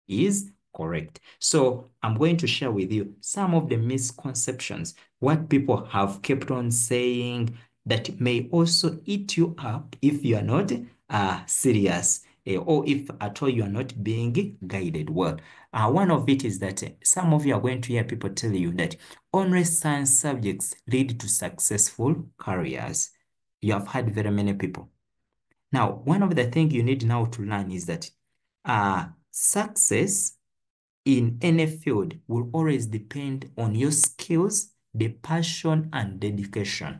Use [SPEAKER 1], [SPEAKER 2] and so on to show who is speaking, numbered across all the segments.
[SPEAKER 1] is correct. So I'm going to share with you some of the misconceptions, what people have kept on saying that may also eat you up if you are not serious, or if at all you are not being guided well. One of it is that some of you are going to hear people tell you that only science subjects lead to successful careers. You have heard very many people. Now, one of the things you need now to learn is that success in any field will always depend on your skills, the passion, and dedication.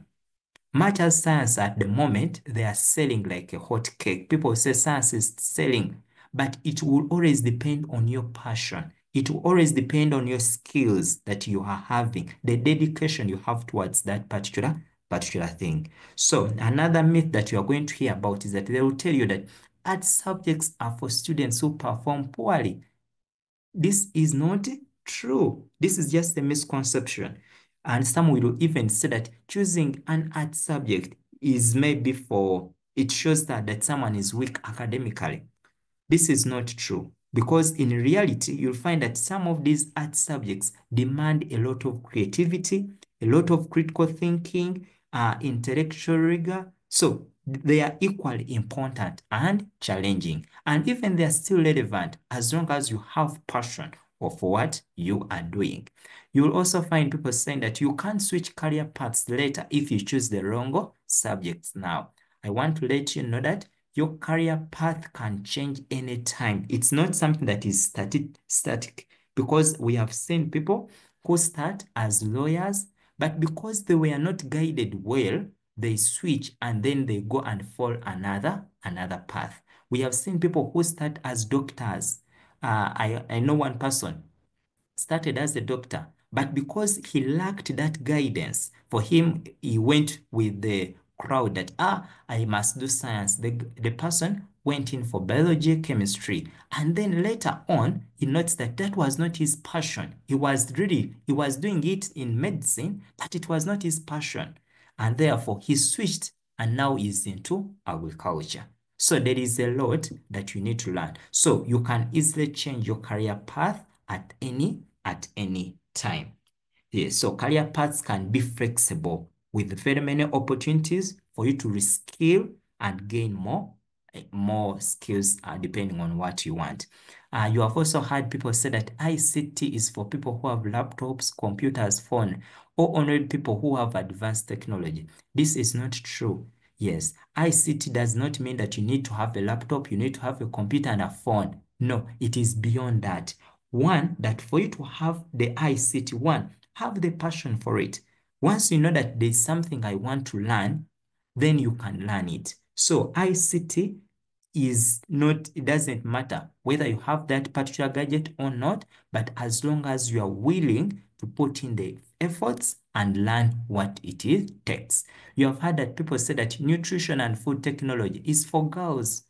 [SPEAKER 1] Much as science at the moment, they are selling like a hot cake. People say science is selling, but it will always depend on your passion. It will always depend on your skills that you are having, the dedication you have towards that particular thing. So another myth that you are going to hear about is that they will tell you that art subjects are for students who perform poorly. This is not true. This is just a misconception. And some will even say that choosing an art subject is maybe for, it shows that someone is weak academically. This is not true, because in reality, you'll find that some of these art subjects demand a lot of creativity, a lot of critical thinking, intellectual rigor. So they are equally important and challenging. And even they are still relevant as long as you have passion for what you are doing. You'll also find people saying that you can't switch career paths later if you choose the wrong subjects now. I want to let you know that your career path can change anytime. It's not something that is static, because we have seen people who start as lawyers, but because they were not guided well, they switch and then they go and follow another path. We have seen people who start as doctors. I know one person started as a doctor, but because he lacked that guidance, for him, he went with the crowd that, I must do science. The person went in for biology, chemistry, and then later on, he noticed that that was not his passion. He was doing it in medicine, but it was not his passion. And therefore, he switched and now is into agriculture. So there is a lot that you need to learn. So you can easily change your career path at any time. Yes, so career paths can be flexible with very many opportunities for you to reskill and gain more skills depending on what you want. You have also heard people say that ICT is for people who have laptops, computers, phone, or only people who have advanced technology. This is not true. Yes, ICT does not mean that you need to have a laptop, you need to have a computer and a phone. No, it is beyond that. One, that for you to have the ICT, one, have the passion for it. Once you know that there's something I want to learn, then you can learn it. So ICT is not, it doesn't matter whether you have that particular gadget or not, but as long as you are willing to put in the efforts and learn what it takes. You have heard that people say that nutrition and food technology is for girls.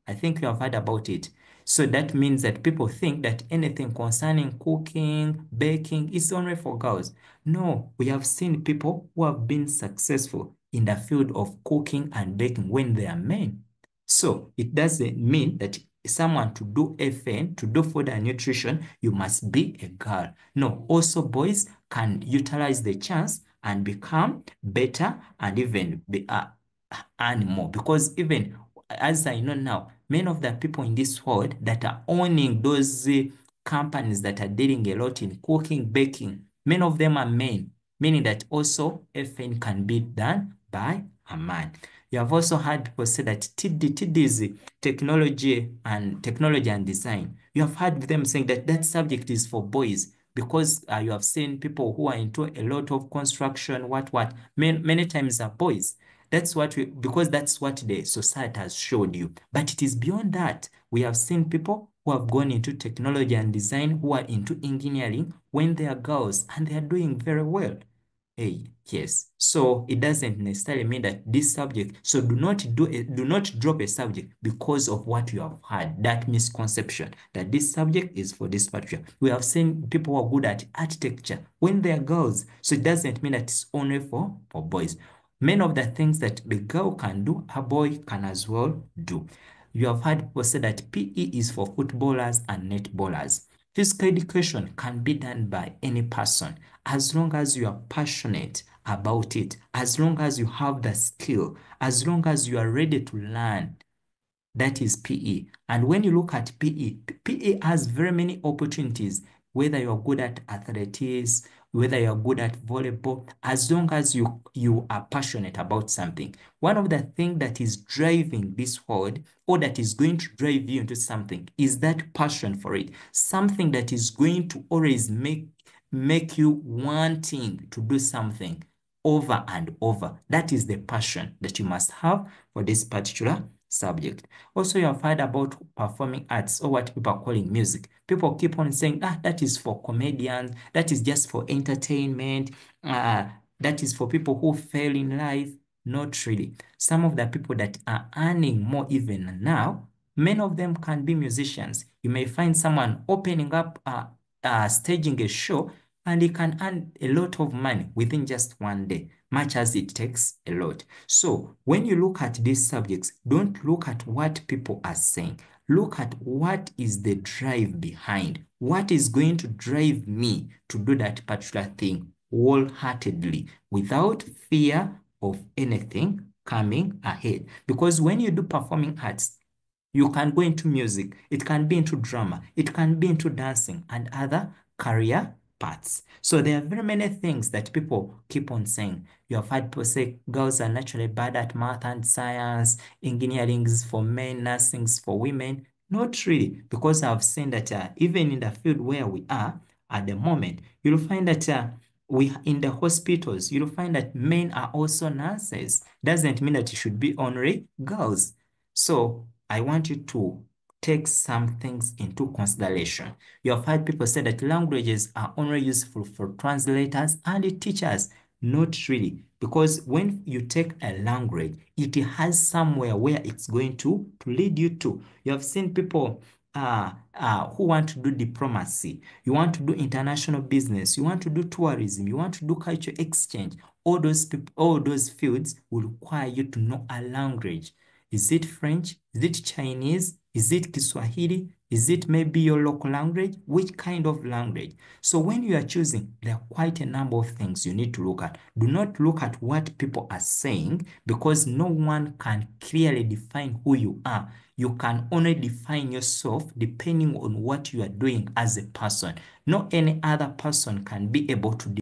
[SPEAKER 1] I think you have heard about it. So that means that people think that anything concerning cooking, baking is only for girls. No, we have seen people who have been successful in the field of cooking and baking when they are men. So it doesn't mean that someone to do FN, to do food and nutrition, you must be a girl. No, also boys can utilize the chance and become better and even earn more, because even as I know now, many of the people in this world that are owning those companies that are dealing a lot in cooking, baking, many of them are men, meaning that also FN can be done by a man. You have also heard people say that TD is technology and design. You have heard them saying that that subject is for boys, because you have seen people who are into a lot of construction, many times are boys. Because that's what the society has showed you. But it is beyond that. We have seen people who have gone into technology and design, who are into engineering when they are girls, and they are doing very well. Hey, yes. So it doesn't necessarily mean that this subject, so do not drop a subject because of what you have heard, that misconception that this subject is for this particular. We have seen people who are good at architecture when they are girls. So it doesn't mean that it's only for boys. Many of the things that the girl can do, a boy can as well do. You have heard people say that PE is for footballers and netballers. Physical education can be done by any person as long as you are passionate about it, as long as you have the skill, as long as you are ready to learn. That is PE. And when you look at PE has very many opportunities, whether you're good at athletics, whether you're good at volleyball, as long as you are passionate about something. One of the things that is driving this world, or that is going to drive you into something, is that passion for it. Something that is going to always make you wanting to do something over and over. That is the passion that you must have for this particular subject. Also, you have heard about performing arts, or what people are calling music. People keep on saying, that is for comedians, that is just for entertainment, that is for people who fail in life. Not really. Some of the people that are earning more even now, many of them can be musicians. You may find someone opening up, staging a show, and he can earn a lot of money within just one day, much as it takes a lot. So when you look at these subjects, don't look at what people are saying. Look at what is the drive behind. What is going to drive me to do that particular thing wholeheartedly without fear of anything coming ahead. Because when you do performing arts, you can go into music, it can be into drama, it can be into dancing and other career paths. So there are very many things that people keep on saying. You have heard people say girls are naturally bad at math and science, engineering is for men, nursing is for women. Not really, because I've seen that even in the field where we are at the moment, you'll find that we in the hospitals, you'll find that men are also nurses. Doesn't mean that it should be only girls. So I want you to take some things into consideration. You have heard people say that languages are only useful for translators and teachers. Not really, because when you take a language, it has somewhere where it's going to lead you to. You have seen people who want to do diplomacy, you want to do international business, you want to do tourism, you want to do culture exchange. All those people, all those fields will require you to know a language. Is it French? Is it Chinese? Is it Kiswahili? Is it maybe your local language? Which kind of language? So when you are choosing, there are quite a number of things you need to look at. Do not look at what people are saying, because no one can clearly define who you are. You can only define yourself depending on what you are doing as a person. No any other person can be able to